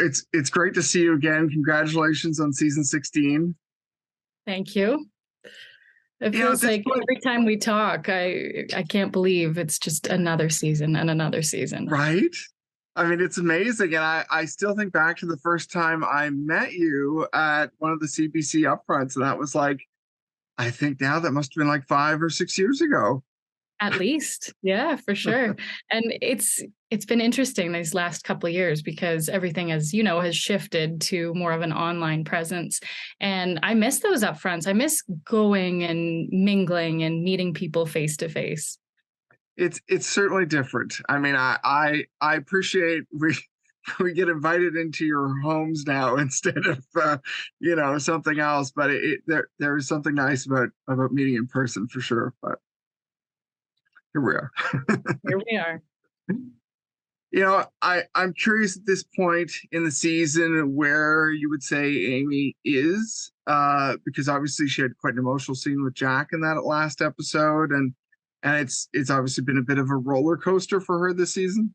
it's great to see you again. Congratulations on season 16. Thank you. It You know, at feels this like point, every time we talk, I can't believe it's just another season and another season. right? I mean, it's amazing. And I still think back to the first time I met you at one of the CBC upfronts. And that was like, I think now that must have been like 5 or 6 years ago. At least. Yeah, for sure. And it's been interesting these last couple of years because everything, as you know, has shifted to more of an online presence. And I miss those upfronts. I miss going and mingling and meeting people face to face. It's certainly different. I mean, I appreciate we get invited into your homes now instead of something else. But there is something nice about meeting in person for sure. But here we are. Here we are. I'm curious at this point in the season where you would say Amy is, because obviously she had quite an emotional scene with Jack in that last episode, and it's obviously been a bit of a roller coaster for her this season.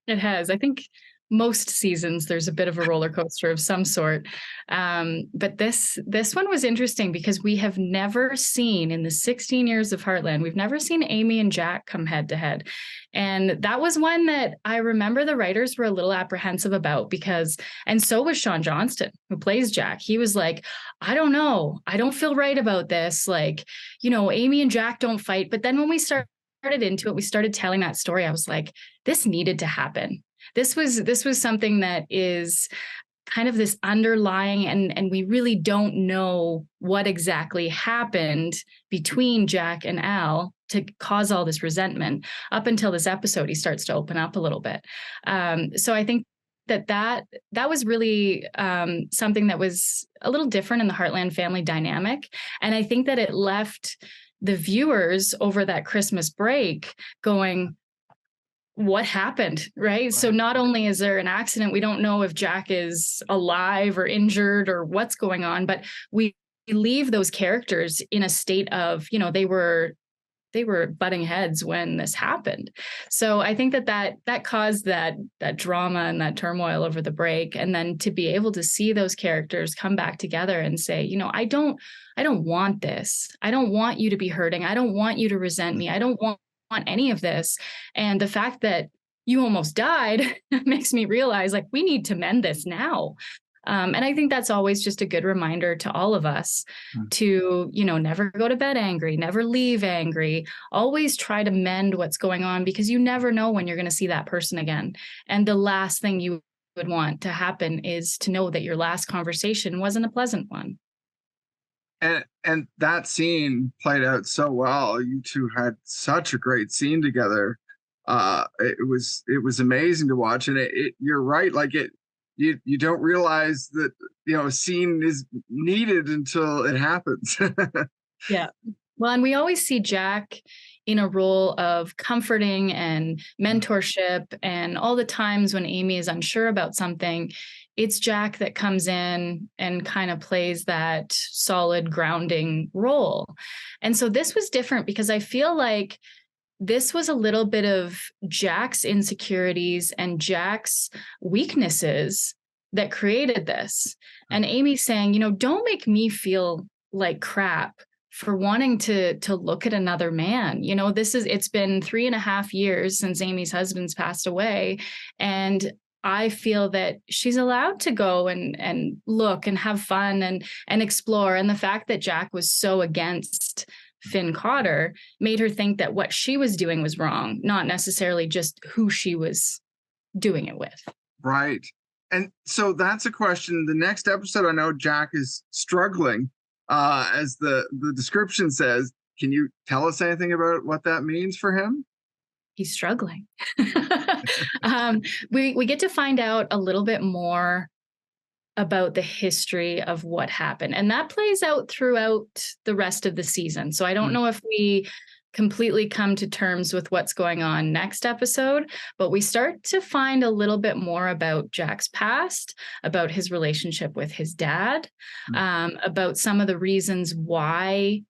It has. I think most seasons there's a bit of a roller coaster of some sort. But this one was interesting because we have never seen in the 16 years of Heartland, we've never seen Amy and Jack come head to head. And that was one that I remember the writers were a little apprehensive about and so was Shaun Johnston, who plays Jack. He was like, I don't know. I don't feel right about this. Like, Amy and Jack don't fight. But then when we started into it, we started telling that story. I was like, this needed to happen. This was something that is kind of this underlying, and we really don't know what exactly happened between Jack and Al to cause all this resentment. Up until this episode, he starts to open up a little bit. So I think that was really something that was a little different in the Heartland family dynamic. And I think that it left the viewers over that Christmas break going, what happened, right? So not only is there an accident, we don't know if Jack is alive or injured or what's going on, but we leave those characters in a state of, they were butting heads when this happened. So I think that caused that drama and that turmoil over the break. And then to be able to see those characters come back together and say, I don't want this. I don't want you to be hurting. I don't want you to resent me. I don't want any of this. And the fact that you almost died makes me realize, like, we need to mend this now. And I think that's always just a good reminder to all of us to, never go to bed angry, never leave angry, always try to mend what's going on, because you never know when you're going to see that person again. And the last thing you would want to happen is to know that your last conversation wasn't a pleasant one. And that scene played out so well. You two had such a great scene together. It was amazing to watch. And you're right. Like you don't realize that, a scene is needed until it happens. Yeah. Well, and we always see Jack in a role of comforting and mentorship, and all the times when Amy is unsure about something, it's Jack that comes in and kind of plays that solid grounding role. And so this was different because I feel like this was a little bit of Jack's insecurities and Jack's weaknesses that created this. And Amy saying, don't make me feel like crap for wanting to look at another man. It's been 3.5 years since Amy's husband's passed away. And I feel that she's allowed to go and look and have fun and explore. And the fact that Jack was so against Finn Cotter made her think that what she was doing was wrong, not necessarily just who she was doing it with. Right. And so that's a question. The next episode, I know Jack is struggling, as the description says. Can you tell us anything about what that means for him? He's struggling. We get to find out a little bit more about the history of what happened. And that plays out throughout the rest of the season. So I don't know if we completely come to terms with what's going on next episode, but we start to find a little bit more about Jack's past, about his relationship with his dad, about some of the reasons why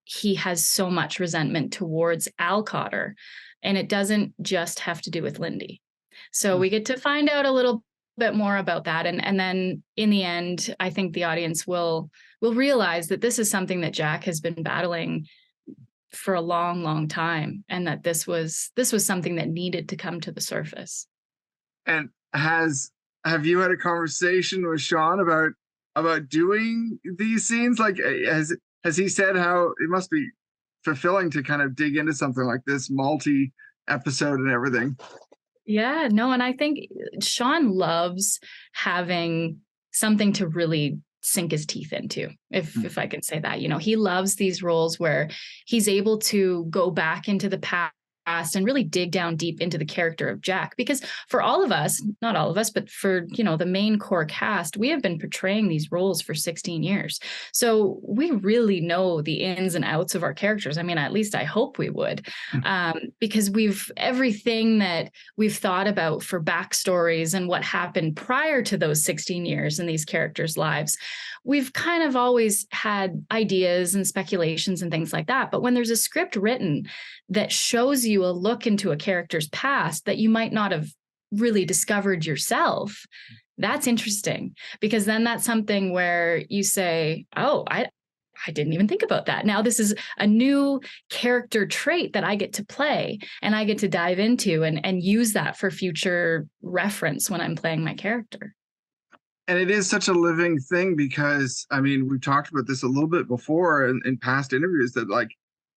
he has so much resentment towards Al Cotter. And it doesn't just have to do with Lindy. So we get to find out a little bit more about that. And then in the end, I think the audience will realize that this is something that Jack has been battling for a long, long time, and that this was something that needed to come to the surface. And have you had a conversation with Shaun about doing these scenes? Like, has he said how it must be fulfilling to kind of dig into something like this, multi-episode and everything? Yeah, no, and I think Shaun loves having something to really sink his teeth into, if I can say that. You know, he loves these roles where he's able to go back into the past and really dig down deep into the character of Jack. Because for all of us, not all of us, but for, you know, the main core cast, we have been portraying these roles for 16 years. So we really know the ins and outs of our characters. I mean, at least I hope we would, because everything that we've thought about for backstories and what happened prior to those 16 years in these characters' lives, we've kind of always had ideas and speculations and things like that. But when there's a script written that shows you a look into a character's past that you might not have really discovered yourself, that's interesting, because then that's something where you say, oh, I didn't even think about that. Now this is a new character trait that I get to play, and I get to dive into and use that for future reference when I'm playing my character. And it is such a living thing, because I mean, we've talked about this a little bit before in past interviews, that like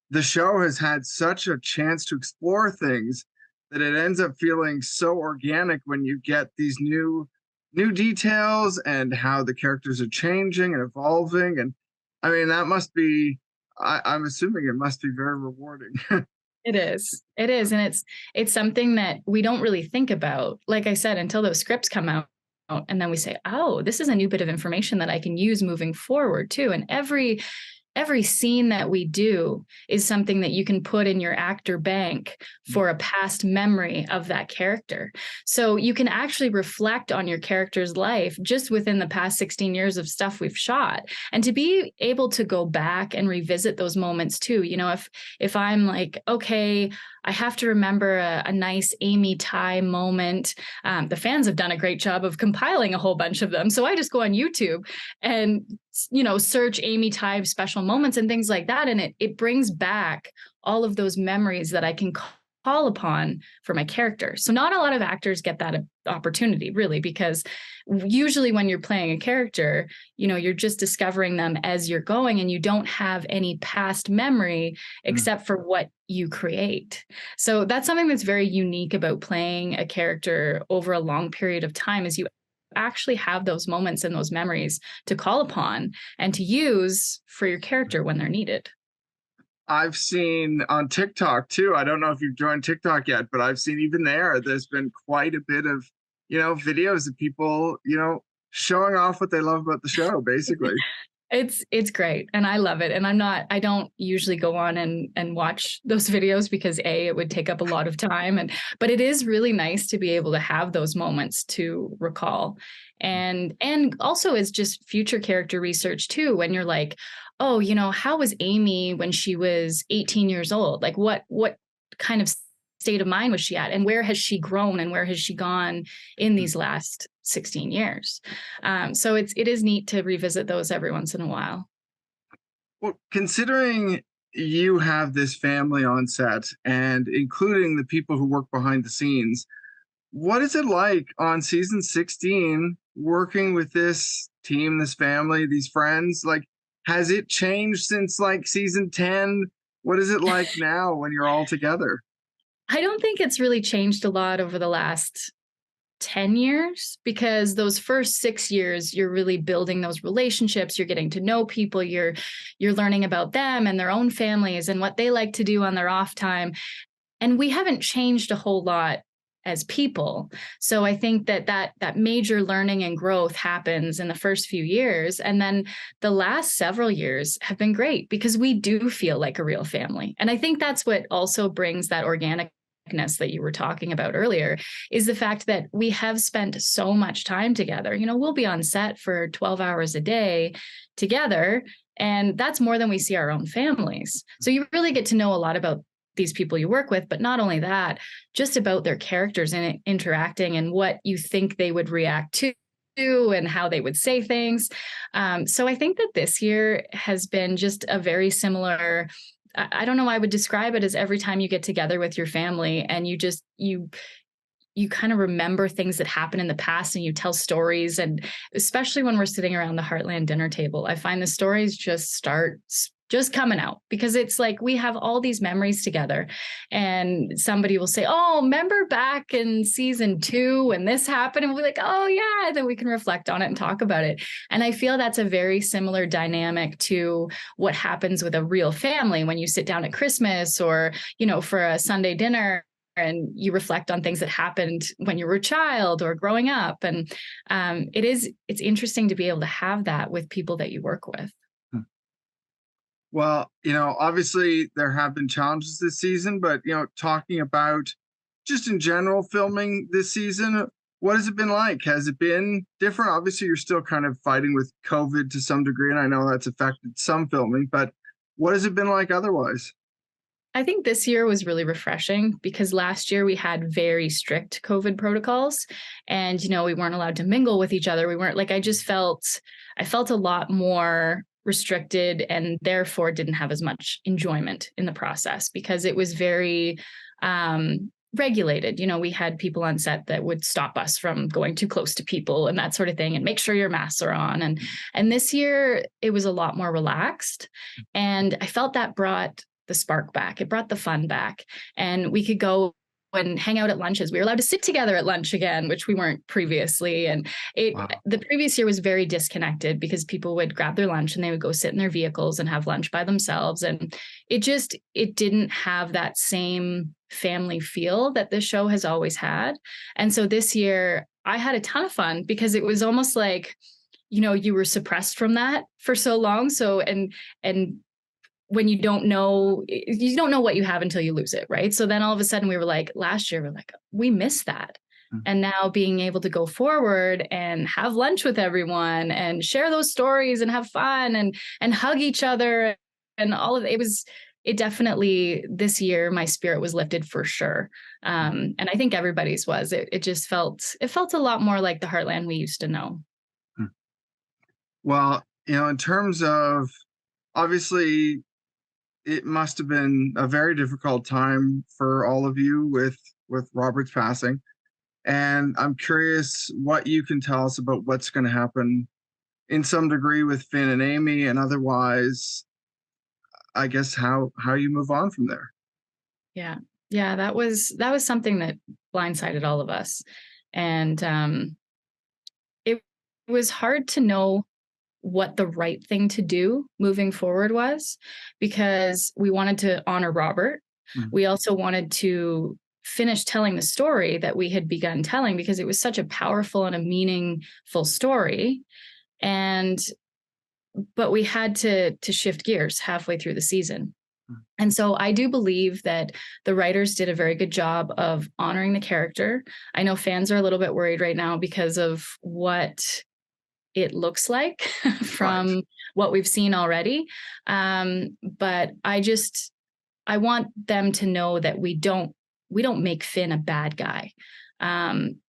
the show has had such a chance to explore things that it ends up feeling so organic when you get these new details and how the characters are changing and evolving. And I mean, that must be, I'm assuming it must be very rewarding. It is. And it's something that we don't really think about, like I said, until those scripts come out. And then we say, oh, this is a new bit of information that I can use moving forward too. And every scene that we do is something that you can put in your actor bank for a past memory of that character. So you can actually reflect on your character's life just within the past 16 years of stuff we've shot. And to be able to go back and revisit those moments too, you know, if I'm like, okay, I have to remember a nice Amy Ty moment. The fans have done a great job of compiling a whole bunch of them. So I just go on YouTube and, you know, search Amy Ty special moments and things like that. And it brings back all of those memories that I can call upon for my character. So not a lot of actors get that opportunity, really, because usually when you're playing a character, you know, you're just discovering them as you're going, and you don't have any past memory except for what you create. So that's something that's very unique about playing a character over a long period of time, is you actually have those moments and those memories to call upon and to use for your character when they're needed. I've seen on TikTok too, I don't know if you've joined TikTok yet, but I've seen even there's been quite a bit of, you know, videos of people, you know, showing off what they love about the show, basically. It's great. And I love it. And I don't usually go on and watch those videos because it would take up a lot of time. But it is really nice to be able to have those moments to recall. And also is just future character research too, when you're like, oh, you know, how was Amy when she was 18 years old? Like what kind of state of mind was she at? And where has she grown and where has she gone in these last 16 years? So it is neat to revisit those every once in a while. Well, considering you have this family on set and including the people who work behind the scenes, what is it like on season 16 working with this team, this family, these friends? Like, has it changed since like season 10? What is it like now when you're all together? I don't think it's really changed a lot over the last 10 years, because those first 6 years, you're really building those relationships. You're getting to know people. You're learning about them and their own families and what they like to do on their off time. And we haven't changed a whole lot as people. So I think that major learning and growth happens in the first few years. And then the last several years have been great because we do feel like a real family. And I think that's what also brings that organicness that you were talking about earlier, is the fact that we have spent so much time together. You know, we'll be on set for 12 hours a day together, and that's more than we see our own families. So you really get to know a lot about these people you work with, but not only that, just about their characters and interacting and what you think they would react to and how they would say things. So I think that this year has been just a very similar, I don't know, I would describe it as every time you get together with your family and you kind of remember things that happened in the past and you tell stories. And especially when we're sitting around the Heartland dinner table, I find the stories just start just coming out, because it's like we have all these memories together and somebody will say, oh, remember back in season 2 when this happened? And we'll be like, oh yeah, and then we can reflect on it and talk about it. And I feel that's a very similar dynamic to what happens with a real family when you sit down at Christmas or, for a Sunday dinner and you reflect on things that happened when you were a child or growing up. And it's interesting to be able to have that with people that you work with. Well, obviously there have been challenges this season, but, talking about just in general filming this season, what has it been like? Has it been different? Obviously, you're still kind of fighting with COVID to some degree, and I know that's affected some filming, but what has it been like otherwise? I think this year was really refreshing because last year we had very strict COVID protocols and, we weren't allowed to mingle with each other. We weren't I felt a lot more restricted and therefore didn't have as much enjoyment in the process because it was very regulated. We had people on set that would stop us from going too close to people and that sort of thing and make sure your masks are on. And this year it was a lot more relaxed. And I felt that brought the spark back. It brought the fun back. And we could go and hang out at lunches. We were allowed to sit together at lunch again, which we weren't previously. And the previous year was very disconnected because people would grab their lunch and they would go sit in their vehicles and have lunch by themselves. And it didn't have that same family feel that this show has always had. And so this year I had a ton of fun because it was almost like, you were suppressed from that for so long. So, and when you don't know what you have until you lose it, right? So then all of a sudden last year, we missed that. Mm-hmm. And now being able to go forward and have lunch with everyone and share those stories and have fun and hug each other and all of it definitely, this year, my spirit was lifted for sure. And I think everybody's was. It just felt a lot more like the Heartland we used to know. Well, in terms of, obviously, it must have been a very difficult time for all of you with Robert's passing. And I'm curious what you can tell us about what's going to happen in some degree with Finn and Amy, and otherwise, I guess, how you move on from there. Yeah. Yeah, that was something that blindsided all of us. And it was hard to know what the right thing to do moving forward was, because we wanted to honor Robert. Mm-hmm. We also wanted to finish telling the story that we had begun telling because it was such a powerful and a meaningful story. But we had to shift gears halfway through the season. Mm-hmm. And so I do believe that the writers did a very good job of honoring the character. I know fans are a little bit worried right now because of what it looks like from what we've seen already. But I want them to know that we don't make Finn a bad guy,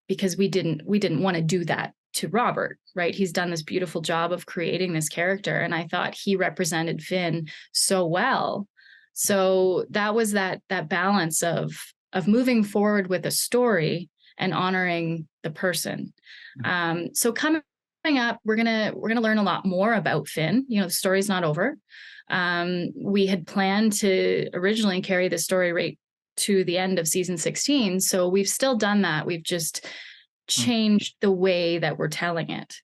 because we didn't want to do that to Robert, right? He's done this beautiful job of creating this character. And I thought he represented Finn so well. So that was that balance of moving forward with a story and honoring the person. So coming up, we're gonna learn a lot more about Finn. The story's not over. We had planned to originally carry the story right to the end of season 16. So we've still done that. We've just changed the way that we're telling it.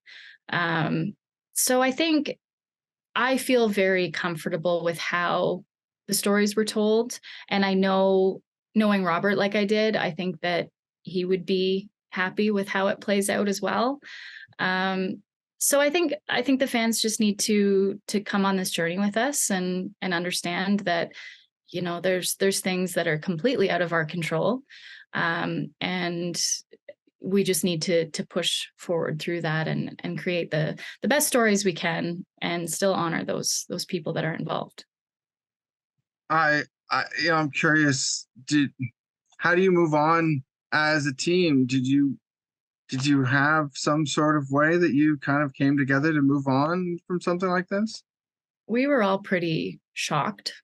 So I feel very comfortable with how the stories were told. And I know, knowing Robert like I did, I think that he would be happy with how it plays out as well. So I think the fans just need to come on this journey with us and understand that, there's things that are completely out of our control. And we just need to push forward through that and create the best stories we can and still honor those people that are involved. I I'm curious. How do you move on as a team? Did you have some sort of way that you kind of came together to move on from something like this? We were all pretty shocked.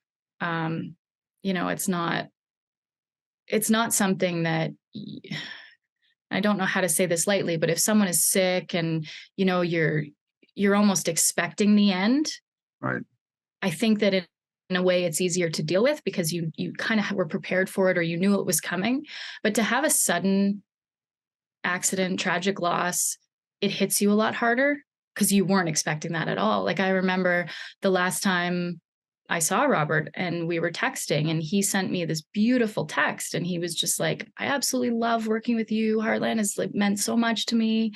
It's not something that, I don't know how to say this lightly, but if someone is sick and, you're almost expecting the end. Right. I think that in a way it's easier to deal with because you kind of were prepared for it, or you knew it was coming. But to have a sudden accident, tragic loss, it hits you a lot harder because you weren't expecting that at all. Like, I remember the last time I saw Robert and we were texting, and he sent me this beautiful text, and he was just like, I absolutely love working with you. Heartland has meant so much to me.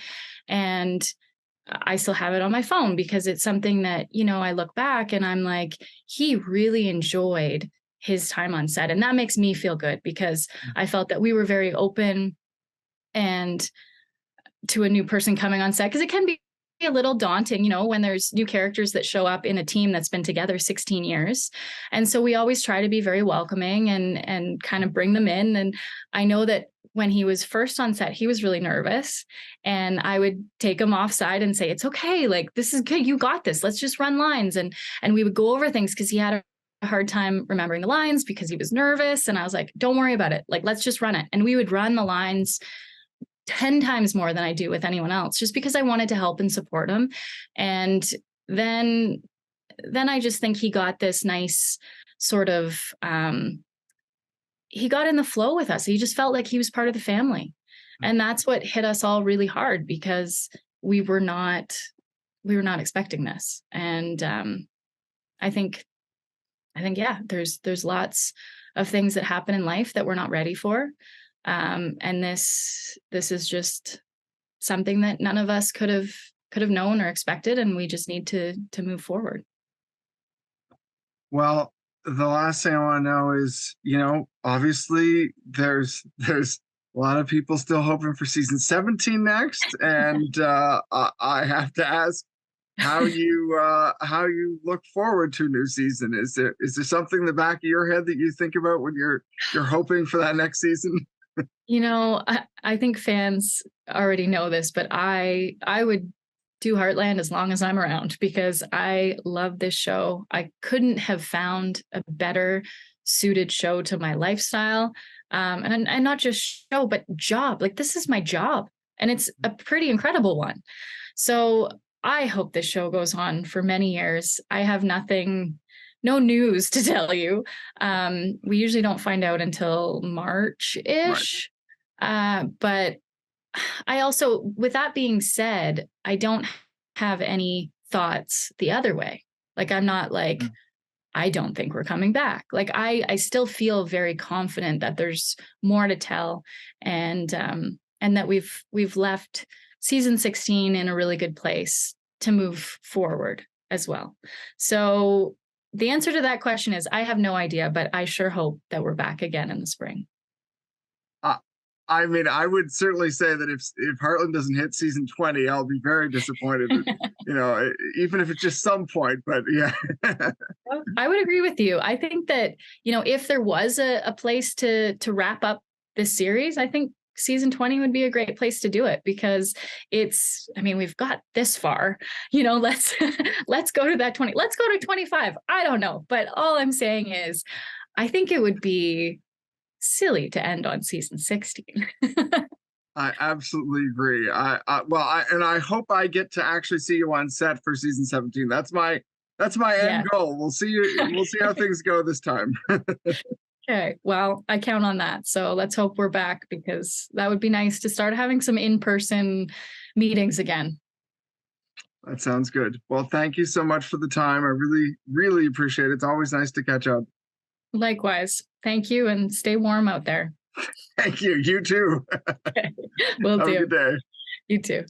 And I still have it on my phone because it's something that, I look back and I'm like, he really enjoyed his time on set. And that makes me feel good because I felt that we were very open and to a new person coming on set, because it can be a little daunting, when there's new characters that show up in a team that's been together 16 years. And so we always try to be very welcoming and kind of bring them in. And I know that when he was first on set, he was really nervous, and I would take him offside and say, it's okay. Like, this is good. You got this. Let's just run lines. And we would go over things because he had a hard time remembering the lines because he was nervous. And I was like, don't worry about it. Like, let's just run it. And we would run the lines 10 times more than I do with anyone else, just because I wanted to help and support him. And then I just think he got this nice sort of, he got in the flow with us. He just felt like he was part of the family. And that's what hit us all really hard because we were not expecting this. And I think, yeah, there's lots of things that happen in life that we're not ready for. And this is just something that none of us could have known or expected. And we just need to move forward. Well, the last thing I want to know is, obviously there's a lot of people still hoping for season 17 next. And I have to ask how you look forward to a new season. Is there something in the back of your head that you think about when you're hoping for that next season? I think fans already know this, but I would do Heartland as long as I'm around because I love this show. I couldn't have found a better suited show to my lifestyle. And not just show, but job. Like, this is my job, and it's a pretty incredible one. So I hope this show goes on for many years. I have no news to tell you. We usually don't find out until March-ish. Right. But I also, with that being said, I don't have any thoughts the other way. Like, I'm not like, I don't think we're coming back. Like, I still feel very confident that there's more to tell, and that we've left season 16 in a really good place to move forward as well. So the answer to that question is I have no idea, but I sure hope that we're back again in the spring. I mean, I would certainly say that if Heartland doesn't hit season 20, I'll be very disappointed, even if it's just some point, but yeah. I would agree with you. I think that, if there was a place to wrap up this series, I think season 20 would be a great place to do it because we've got this far, let's go to that 20, let's go to 25. I don't know. But all I'm saying is, I think it would be silly to end on season 16. I absolutely agree. I hope I get to actually see you on set for season 17. That's my end goal. We'll see how things go this time. Okay. Well, I count on that. So let's hope we're back because that would be nice to start having some in-person meetings again. That sounds good. Well, thank you so much for the time. I really, really appreciate it. It's always nice to catch up. Likewise. Thank you, and stay warm out there. Thank you. You too. Okay. Will do. Have a good day. You too.